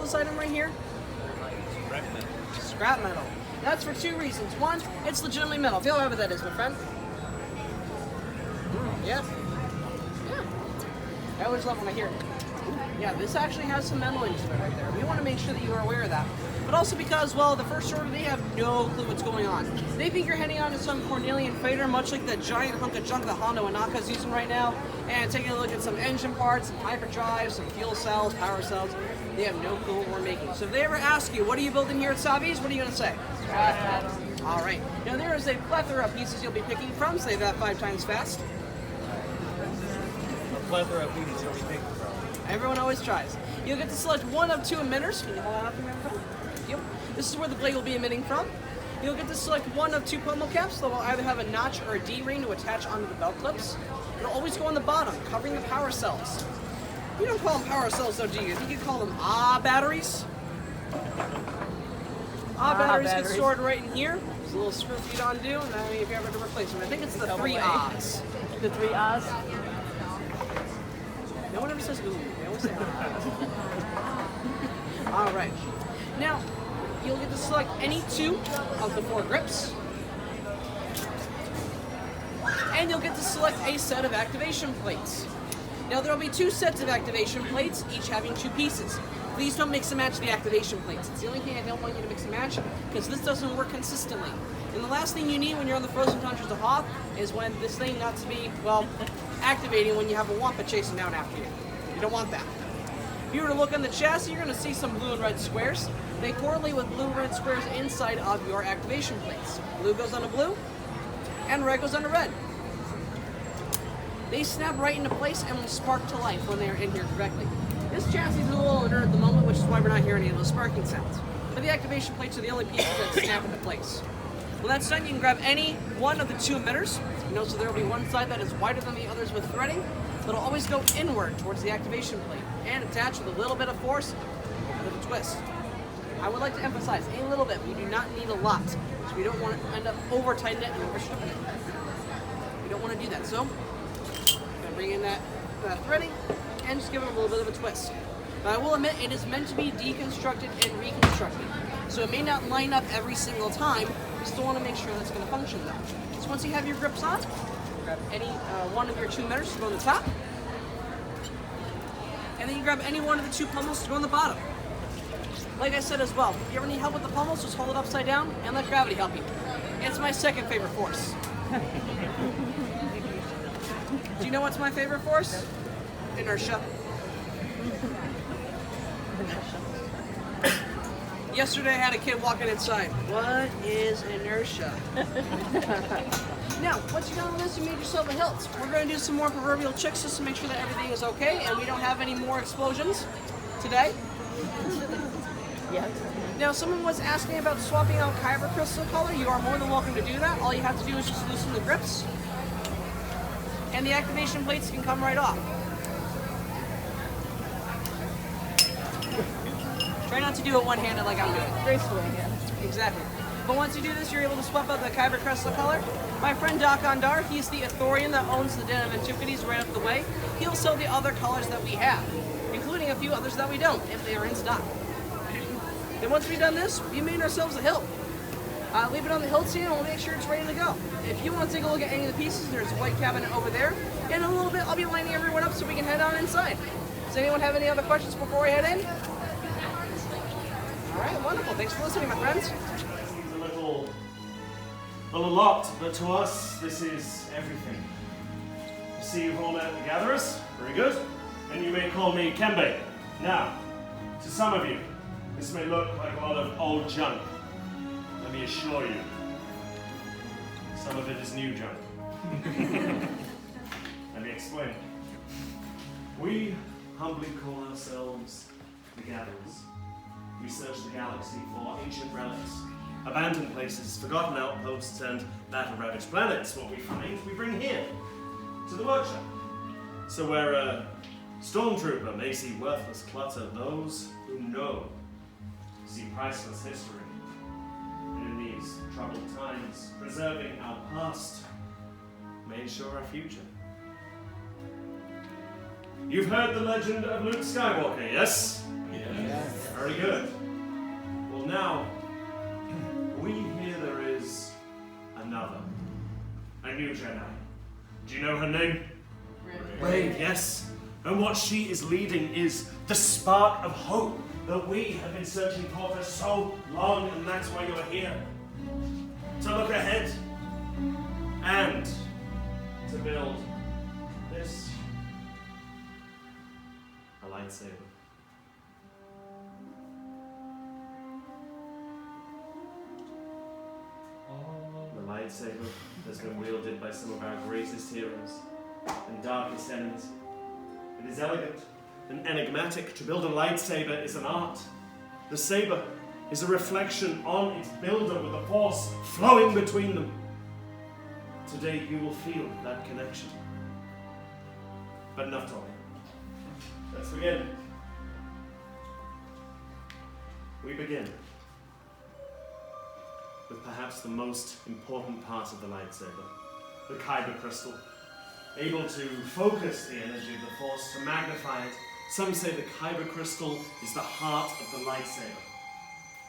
this item right here? Scrap metal. Scrap metal. That's for two reasons. One, it's legitimately metal. Feel how heavy that is, my friend. Yeah. Yeah. I always love when I hear it. Yeah, this actually has some metal into it right there. We want to make sure that you are aware of that. But also because, well, the First Order, they have no clue what's going on. They think you're heading on to some Cornelian freighter, much like the giant hunk of junk that Hondo Inaka's using right now, and taking a look at some engine parts, some hyperdrives, some fuel cells, power cells. They have no clue what we're making. So if they ever ask you, what are you building here at Savi's, what are you going to say? All right. Now there is a plethora of pieces you'll be picking from. Say that 5 times fast. A plethora of pieces you'll be picking from. Everyone always tries. You'll get to select one of 2 emitters. Can you hold that up for me? Thank you. This is where the blade will be emitting from. You'll get to select one of 2 pommel caps that will either have a notch or a D-ring to attach onto the belt clips. It'll always go on the bottom, covering the power cells. You don't call them power cells though, do you? I think you call them batteries. Batteries get stored right in here. There's a little screw for you to undo, and then if you ever to replace them. I think it's the 3 ahs. The 3 ahs? No one ever says ooh. They always say All right. Now, you'll get to select any 2 of the 4 grips. And you'll get to select a set of activation plates. Now, there will be 2 sets of activation plates, each having 2 pieces. Please don't mix and match the activation plates. It's the only thing I don't want you to mix and match, because this doesn't work consistently. And the last thing you need when you're on the frozen tundras of Hoth is when this thing not to be, well, activating when you have a Wampa chasing down after you. You don't want that. If you were to look on the chassis, you're going to see some blue and red squares. They correlate with blue and red squares inside of your activation plates. Blue goes onto blue, and red goes onto red. They snap right into place and will spark to life when they are in here correctly. This chassis is a little inert at the moment, which is why we're not hearing any of those sparking sounds. But the activation plates are the only pieces that snap into place. When that's done, you can grab any one of the 2 emitters. You know, so there will be one side that is wider than the others with threading, but it'll always go inward towards the activation plate and attach with a little bit of force, a little twist. I would like to emphasize a little bit. We do not need a lot, so we don't want to end up over tightening it and over stripping it. We don't want to do that. So, I'm going to bring in that threading and just give it a little bit of a twist. But I will admit, it is meant to be deconstructed and reconstructed. So it may not line up every single time. We still want to make sure that's going to function though. So once you have your grips on, grab any one of your 2 emitters to go on the top. And then you grab any one of the 2 pommels to go on the bottom. Like I said as well, if you ever need help with the pommels, just hold it upside down and let gravity help you. It's my second favorite force. Do you know what's my favorite force? Inertia. Yesterday I had a kid walking inside. What is inertia? Now, once you're done with this, you made yourself a hilt. We're going to do some more proverbial checks just to make sure that everything is okay and we don't have any more explosions today. Yes. Now, someone was asking about swapping out kyber crystal color. You are more than welcome to do that. All you have to do is just loosen the grips, and the activation plates can come right off. Try not to do it one-handed like I'm doing. Gracefully, yeah. Exactly. But once you do this, you're able to swap out the kyber crystal color. My friend Doc Ondar, he's the Ithorian that owns the Den of Antiquities right up the way. He'll sell the other colors that we have, including a few others that we don't, if they are in stock. Then once we've done this, we made ourselves a hilt. Leave it on the hilt stand and we'll make sure it's ready to go. If you want to take a look at any of the pieces, there's a white cabinet over there. And in a little bit, I'll be lining everyone up so we can head on inside. Does anyone have any other questions before we head in? All right, wonderful. Thanks for listening, my friends. Seems a little lot, but to us, this is everything. You see, you've all met the gatherers. Very good. And you may call me Kembe. Now, to some of you, this may look like a lot of old junk. Let me assure you, some of it is new junk. Let me explain. We humbly call ourselves the Gatherers. We search the galaxy for ancient relics, abandoned places, forgotten outposts, and battle-ravaged planets. What we find, we bring here, to the workshop. So where a stormtrooper may see worthless clutter, those who know see priceless history. And in these troubled times, preserving our past may ensure our future. You've heard the legend of Luke Skywalker, yes? Yes. Very good. Well, now, we hear there is another. A new Jedi. Do you know her name? Rey, yes. And what she is leading is the spark of hope that we have been searching for so long, and that's why you're here. To look ahead and to build this. A lightsaber. The lightsaber has been wielded by some of our greatest heroes and darkest enemies. It is elegant and enigmatic. To build a lightsaber is an art. The saber is a reflection on its builder with a force flowing between them. Today you will feel that connection. But enough talking. Let's begin. We begin with perhaps the most important part of the lightsaber, the kyber crystal. Able to focus the energy of the Force, to magnify it. Some say the kyber crystal is the heart of the lightsaber.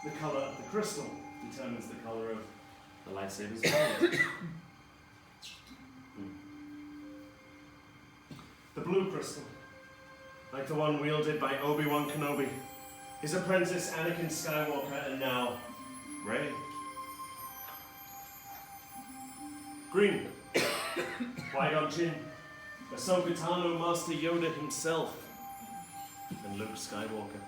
The color of the crystal determines the color of the lightsaber's blade. The blue crystal, like the one wielded by Obi-Wan Kenobi, his apprentice Anakin Skywalker, and now Rey. Green, Qui-Gon Jinn, Ahsoka Tano, Master Yoda himself, and Luke Skywalker.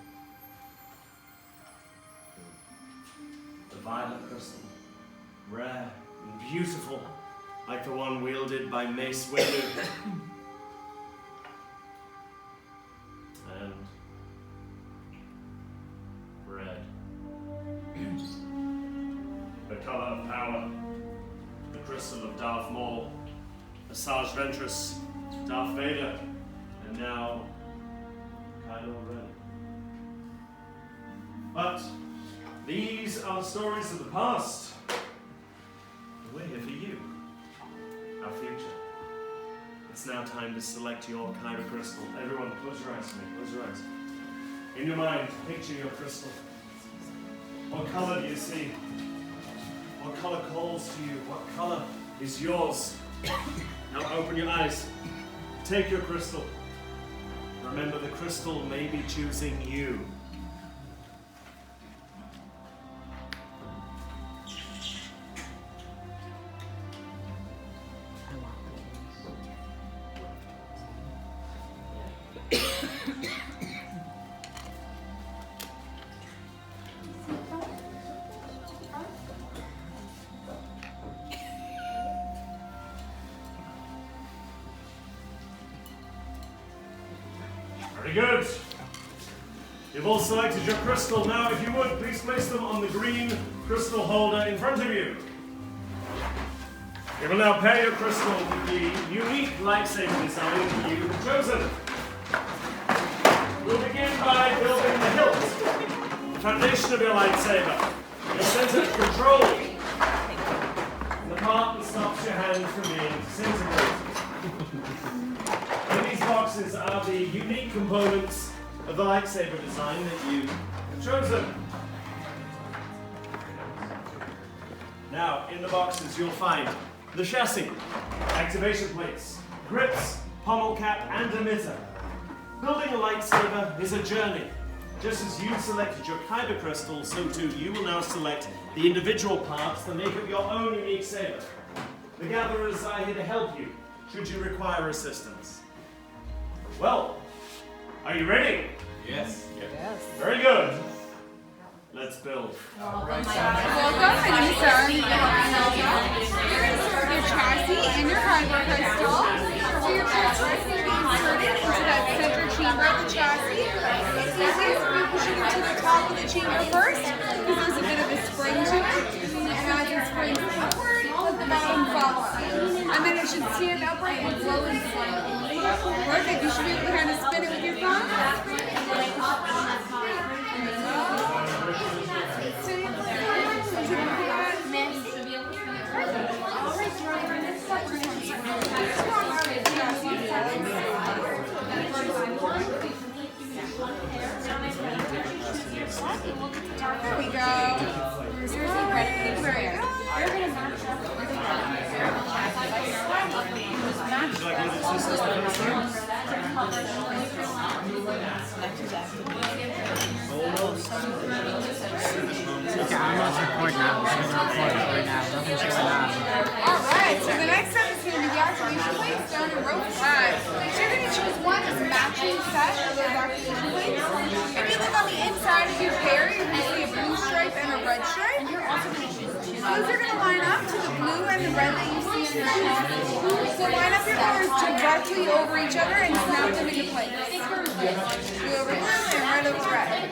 The violet crystal, rare and beautiful, like the one wielded by Mace Windu. And red. The color of power, the crystal of Darth Maul, Asajj Ventress, Darth Vader, and now Kylo Ren. But these are stories of the past. And we're here for you, our future. It's now time to select your kyber crystal. Everyone, close your eyes for me. Close your eyes. In your mind, picture your crystal. What color do you see? What color calls to you? What color is yours? Now open your eyes. Take your crystal. Remember, the crystal may be choosing you. Very good. You've all selected your crystal. Now, if you would, please place them on the green crystal holder in front of you. You will now pair your crystal with the unique lightsaber design that you have chosen. We'll begin by building the hilt, the foundation of your lightsaber, your center of control, and the part that stops your hand from being disintegrated. These boxes are the unique components of the lightsaber design that you have chosen. Now, in the boxes you'll find the chassis, activation plates, grips, pommel cap, and emitter. Building a lightsaber is a journey. Just as you selected your kyber crystal, so too you will now select the individual parts that make up your own unique saber. The gatherers are here to help you, should you require assistance. Well, are you ready? Yes. Yes. Very good. Let's build. Welcome, and these are your chassis and your kyber crystal. So your crystal is going to be inserted into that center chamber of the chassis. It's easiest if you push it into the top of the chamber first, because there's a bit of a spring to it. And as it springs upward, let the bottom follow. And then it should stand upright and flow in slightly. Perfect. You should be able to kind of spin it with your thumb. Okay, I'm not recording now. I'm not recording right now. Nothing's going on. Alright, so the next step is going to be the activation plates down in row 5. So you're going to choose one as a matching set of those activation plates. If you look on the inside of your pair, you're going to see a blue stripe and a red stripe. And you're also going to choose two. Those are going to line up to the blue and the red that you see in your hand. So line up your colors directly over each other and snap them into place. Blue over blue and red over red.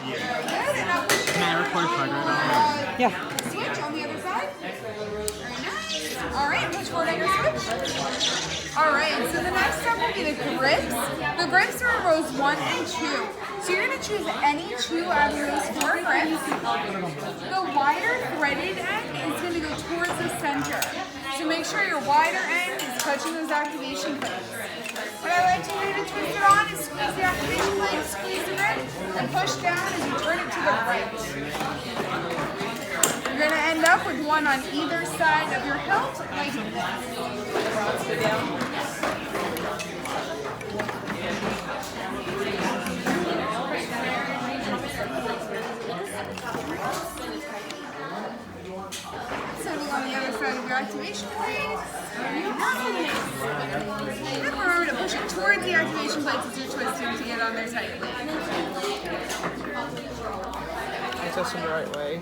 Good, and now push Can I record part right now? switch on the other side. Very nice. Alright, push forward on your switch. Alright, so the next step will be the grips. The grips are in rows 1 and 2. So you're going to choose any 2 out of those 4 grips. The wider threaded end is going to go towards the center. So make sure your wider end is touching those activation plates. What I like to do to twist it on is squeeze the activation plate, squeeze the grip, and push down as you turn it to the right. You're going to end up with one on either side of your hilt, like Setting on the other side of your activation plates. Remember to push it towards the activation plates as you're twisting to get on there tightly. I twist them the right way.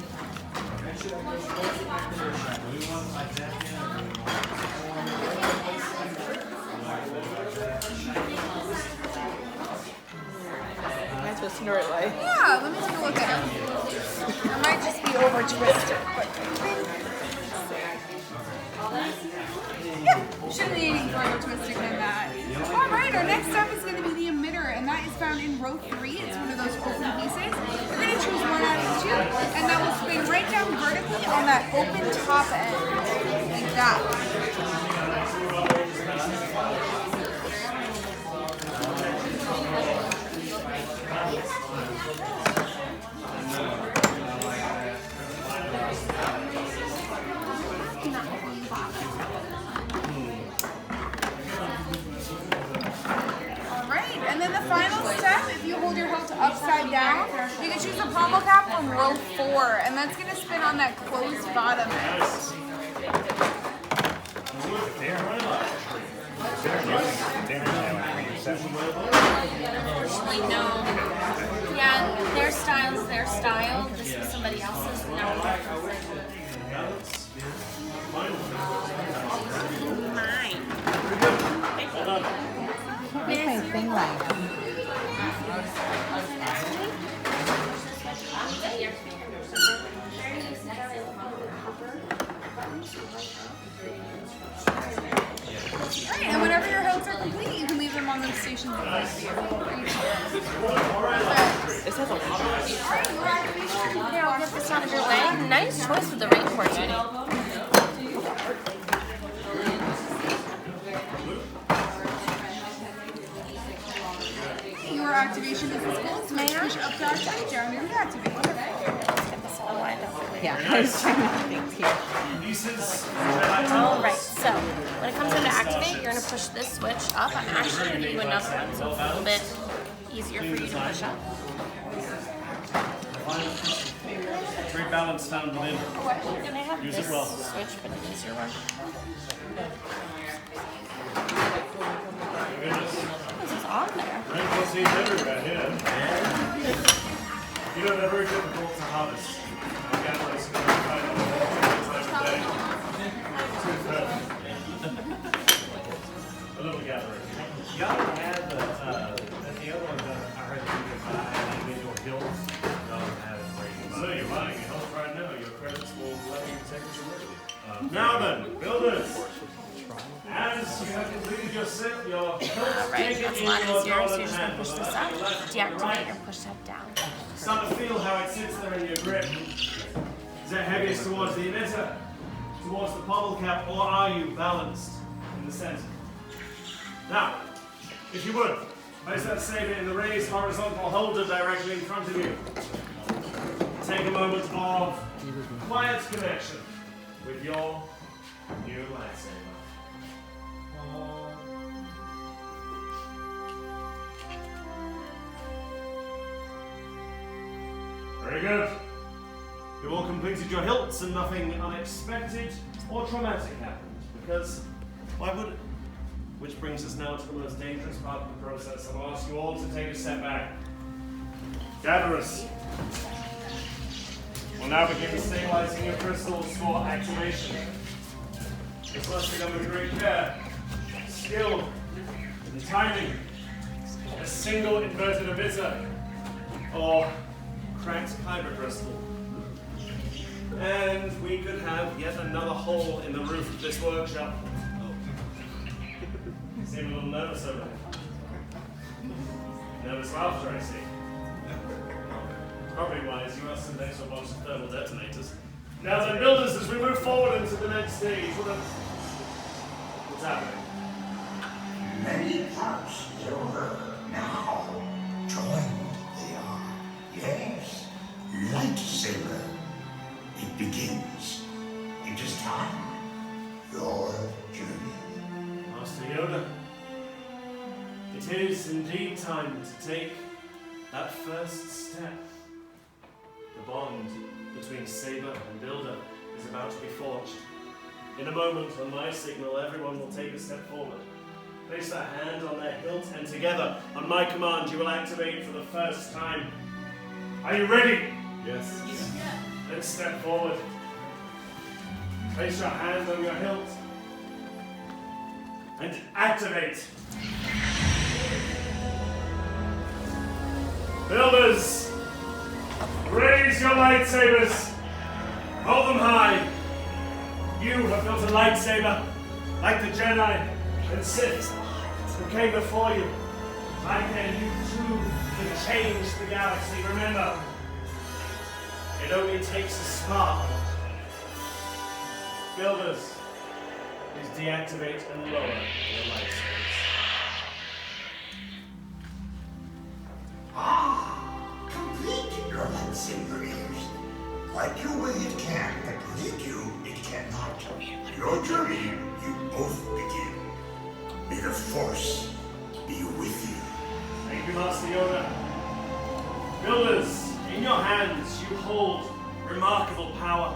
I twist them the right way. Yeah, let me take a look at it. I might just be over twisted, but yeah, shouldn't be any further twisting than that. Alright, our next step is going to be the emitter, and that is found in row 3. It's one of those open pieces. You're going to choose one out of 2, and that will spin right down vertically on that open top end, like that. And then the final step, if you hold your hilt upside down, you can choose a pommel cap from row 4, and that's going to spin on that closed bottom end. Unfortunately, no. Yeah, their style is their style. This is somebody else's. No. Mine. Make my thing line up. Alright, and whenever your hilts are complete, you can leave them on those stations in front of you. This has a lot of Here, I'll get this out of your way. Nice choice with the raincoat, Judy. Your activation is as gold, so push up to activate, down to deactivate. Yeah, I was trying to think here. Alright, so when it comes time to activate, you're going to push this switch up. I'm actually going to give you another one, so it's a little bit easier for you to push up. Great balance found within. And I have Use this it well. switch, but an easier one. This is on there. Rainbow seeds everywhere here. You know, they're very difficult to harvest. I gather some kind of day. A little gathering. Y'all have the other one that I heard that you could buy individual hills. Y'all have it So you're buying a house right now. Your credits will let you take what you're worth. Now then, builders. As you have completed your set, your Alright, that's a lot easier, so you're just going to push this up, deactivate, and push that down. Start to feel how it sits there in your grip. Is that heaviest towards the emitter, towards the pommel cap, or are you balanced in the center? Now, if you would, place that saber in the raised horizontal holder directly in front of you. Take a moment of quiet connection with your new lightsaber. Very good. You've all completed your hilts and nothing unexpected or traumatic happened, because why would it? Which brings us now to the most dangerous part of the process. I'll ask you all to take a step back. Gatherers, we'll now begin stabilizing your crystals for activation. This must be done with great care, skill, and timing. A single inverted emitter, or cracked kyber crystal. And we could have yet another hole in the roof of this workshop. You seem a little nervous over there. Nervous laughter, I see. Probably wise, you have some next to a bunch of thermal detonators. Now then, builders, as we move forward into the next stage, what's happening? Many parts silver now joined they are. Yes, lightsaber. It begins. It is time. Your journey. Master Yoda, it is indeed time to take that first step. The bond between Saber and Builder is about to be forged. In a moment, on my signal, everyone will take a step forward. Place their hand on their hilt, and together, on my command, you will activate for the first time. Are you ready? Yes. Then step forward. Place your hand on your hilt. And activate. Builders, raise your lightsabers. Hold them high. You have built a lightsaber, like the Jedi and Sith who came before you. I can, you too can change the galaxy. Remember, it only takes a spark. Builders, please deactivate and lower your lightsabers. Complete your lightsaber is. Like you way it can, but lead you it cannot. Your journey, you both begin. May the Force be with you. Thank you, Master Yoda. Builders, in your hands you hold remarkable power.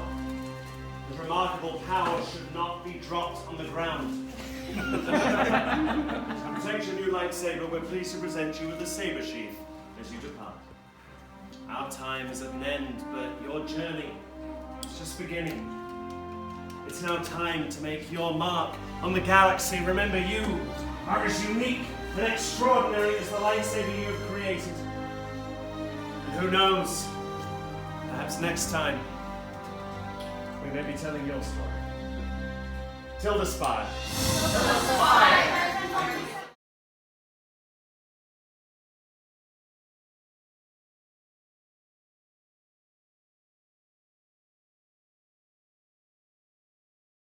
The remarkable power should not be dropped on the ground. To protect your new lightsaber, we're pleased to present you with the saber sheath as you depart. Our time is at an end, but your journey is just beginning. It's now time to make your mark on the galaxy. Remember, you are as unique and extraordinary as the lightsaber you have created. And who knows, perhaps next time, we may be telling your story. Till the Spire.